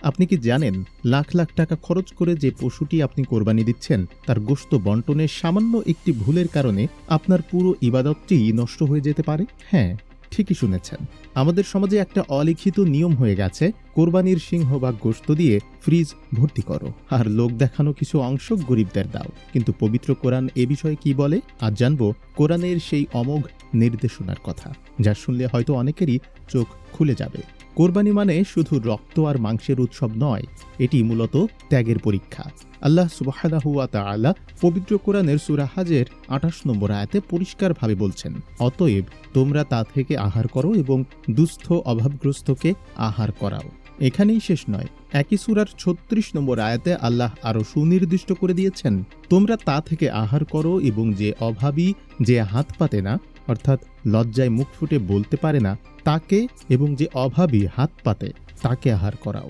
আপনি কি জানেন লাখ লাখ টাকা খরচ করে যে পশুটি আপনি কোরবানি দিচ্ছেন তার গোশত বন্টনের সামান্য একটি ভুলের কারণে আপনার পুরো ইবাদতটি নষ্ট হয়ে যেতে পারে? হ্যাঁ, ঠিকই শুনেছেন। আমাদের সমাজে একটা অলিখিত নিয়ম হয়ে গেছে, কোরবানির সিংহ বা গোশত দিয়ে ফ্রিজ ভর্তি করো আর লোক দেখানো কিছু অংশ গরিবদের দাও। কিন্তু পবিত্র কোরআন এ বিষয়ে কি বলে? আজ জানবো কোরআনের সেই অমোঘ নির্দেশনার কথা, যা শুনলে হয়তো অনেকেরই চোখ খুলে যাবে। কোরবানি মানে শুধু রক্ত আর মাংসের উৎসব নয়, এটি মূলত ত্যাগের পরীক্ষা। আল্লাহ সুবহানাহু ওয়া তাআলা পবিত্র কোরআনের সূরা হাজের ২৮ নম্বর আয়াতে পরিষ্কারভাবে বলছেন, অতএব তোমরা তা থেকে আহার করো এবং দুস্থ অভাবগ্রস্তকে আহার করাও। এখানেই শেষ নয়, একই সূরার ৩৬ নম্বর আয়াতে আল্লাহ আরও সুনির্দিষ্ট করে দিয়েছেন, তোমরা তা থেকে আহার করো এবং যে অভাবী, যে হাত পাতে না অর্থাৎ লজ্জায় মুখ ফুটে বলতে পারে না তাকে, এবং যে অভাবী হাত পাতে তাকে আহার করাও।